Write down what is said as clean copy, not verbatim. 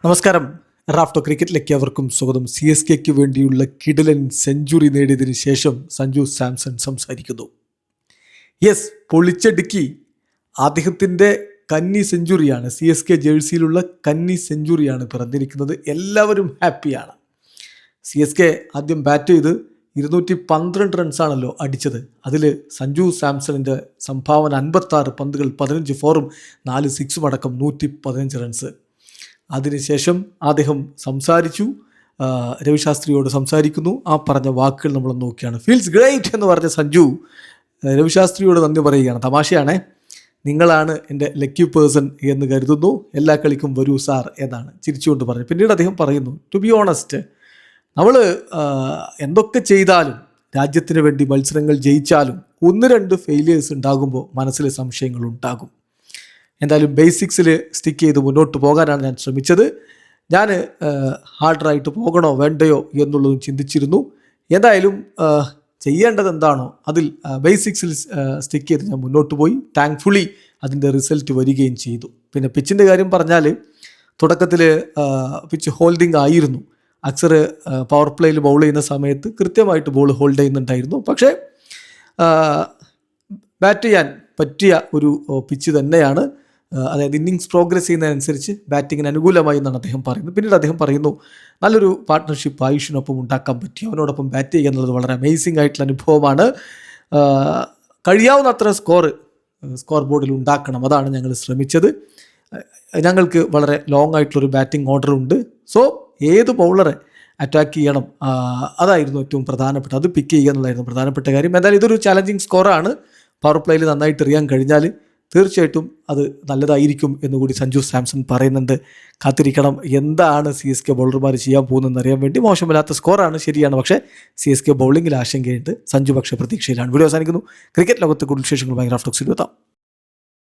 നമസ്കാരം. റാഫ്റ്റോ ക്രിക്കറ്റിലേക്ക് അവർക്കും സ്വാഗതം. CSKയ്ക്ക് വേണ്ടിയുള്ള കിടിലൻ സെഞ്ചുറി നേടിയതിനു ശേഷം സഞ്ജു സാംസൺ സംസാരിക്കുന്നു. യെസ്, പൊളിച്ചടുക്കി. അദ്ദേഹത്തിൻ്റെ കന്നി സെഞ്ചുറിയാണ്, CSK ജേഴ്സിയിലുള്ള കന്നി സെഞ്ചുറിയാണ് പിറന്നിരിക്കുന്നത്. എല്ലാവരും ഹാപ്പിയാണ്. CSK ആദ്യം ബാറ്റ് ചെയ്ത് 212 റൺസാണല്ലോ അടിച്ചത്. അതിൽ സഞ്ജു സാംസണിൻ്റെ സംഭാവന 56 പന്തുകൾ, 15 ഫോറും 4 സിക്സും അടക്കം 115 റൺസ്. അതിനുശേഷം അദ്ദേഹം സംസാരിച്ചു, രവിശാസ്ത്രിയോട് സംസാരിക്കുന്നു. ആ പറഞ്ഞ വാക്കുകൾ നമ്മൾ നോക്കിയാണ്. ഫീൽസ് ഗ്രേറ്റ് എന്ന് പറഞ്ഞ സഞ്ജു രവിശാസ്ത്രിയോട് നന്ദി പറയുകയാണ്. തമാശയാണേ, നിങ്ങളാണ് എൻ്റെ ലക്കി പേഴ്സൺ എന്ന് കരുതുന്നു, എല്ലാ കളിക്കും വരൂ സാർ എന്നാണ് ചിരിച്ചുകൊണ്ട് പറഞ്ഞു. പിന്നീട് അദ്ദേഹം പറയുന്നു, ടു ബി ഓണസ്റ്റ്, നമ്മൾ എന്തൊക്കെ ചെയ്താലും, രാജ്യത്തിന് വേണ്ടി മത്സരങ്ങൾ ജയിച്ചാലും 1-2 ഫെയിലിയേഴ്സ് ഉണ്ടാകുമ്പോൾ മനസ്സിൽ സംശയങ്ങൾ ഉണ്ടാകും. എന്തായാലും ബേസിക്സിൽ സ്റ്റിക്ക് ചെയ്ത് മുന്നോട്ട് പോകാനാണ് ഞാൻ ശ്രമിച്ചത്. ഞാൻ ഹാർഡറായിട്ട് പോകണോ വേണ്ടയോ എന്നുള്ളതും ചിന്തിച്ചിരുന്നു. എന്തായാലും ചെയ്യേണ്ടത് എന്താണോ അതിൽ ബേസിക്സിൽ സ്റ്റിക്ക് ചെയ്ത് ഞാൻ മുന്നോട്ട് പോയി. താങ്ക്ഫുള്ളി അതിൻ്റെ റിസൾട്ട് വരികയും ചെയ്തു. പിന്നെ പിച്ചിൻ്റെ കാര്യം പറഞ്ഞാൽ, തുടക്കത്തിൽ പിച്ച് ഹോൾഡിംഗ് ആയിരുന്നു. അക്സർ പവർ പ്ലേയിൽ ബൗൾ ചെയ്യുന്ന സമയത്ത് കൃത്യമായിട്ട് ബോൾ ഹോൾഡ് ചെയ്യുന്നുണ്ടായിരുന്നു. പക്ഷേ ബാറ്റ് ചെയ്യാൻ പറ്റിയ ഒരു പിച്ച് തന്നെയാണ്. അതായത് ഇന്നിങ്സ് പ്രോഗ്രസ് ചെയ്യുന്നതിനനുസരിച്ച് ബാറ്റിങ്ങിന് അനുകൂലമായി എന്നാണ് അദ്ദേഹം പറയുന്നത്. പിന്നീട് അദ്ദേഹം പറയുന്നു, നല്ലൊരു പാർട്ട്ണർഷിപ്പ് ആയുഷിനൊപ്പം ഉണ്ടാക്കാൻ പറ്റി, അവനോടൊപ്പം ബാറ്റ് ചെയ്യുക എന്നുള്ളത് വളരെ അമേസിംഗ് ആയിട്ടുള്ള അനുഭവമാണ്. കഴിയാവുന്നത്ര സ്കോർ ബോർഡിൽ ഉണ്ടാക്കണം, അതാണ് ഞങ്ങൾ ശ്രമിച്ചത്. ഞങ്ങൾക്ക് വളരെ ലോങ് ആയിട്ടുള്ളൊരു ബാറ്റിംഗ് ഓർഡർ ഉണ്ട്. സോ ഏത് ബൗളറെ അറ്റാക്ക് ചെയ്യണം, അതായിരുന്നു ഏറ്റവും പ്രധാനപ്പെട്ട, അത് പിക്ക് ചെയ്യുക എന്നുള്ളതായിരുന്നു പ്രധാനപ്പെട്ട കാര്യം. എന്തായാലും ഇതൊരു ചാലഞ്ചിങ് സ്കോറാണ്. പവർ പ്ലേയിൽ നന്നായിട്ട് എറിയാൻ കഴിഞ്ഞാൽ തീർച്ചയായിട്ടും അത് നല്ലതായിരിക്കും എന്നുകൂടി സഞ്ജു സാംസൺ പറയുന്നുണ്ട്. കാത്തിരിക്കണം, എന്താണ് CSK ബൗളർമാർ ചെയ്യാൻ പോകുന്നതെന്ന് അറിയാൻ വേണ്ടി. മോശമില്ലാത്ത സ്കോറാണ്, ശരിയാണ്. പക്ഷേ CSK ബൗളിങ്ങിൽ ആശങ്കയുണ്ട്. സഞ്ജു പക്ഷേ പ്രതീക്ഷയിലാണ്. വീഡിയോ അവസാനിക്കുന്നു. ക്രിക്കറ്റ് ലോകത്തെ കൂടുതൽ വിശേഷങ്ങളുമായി റാഫ്റ്റോക്സിൽ എത്താം.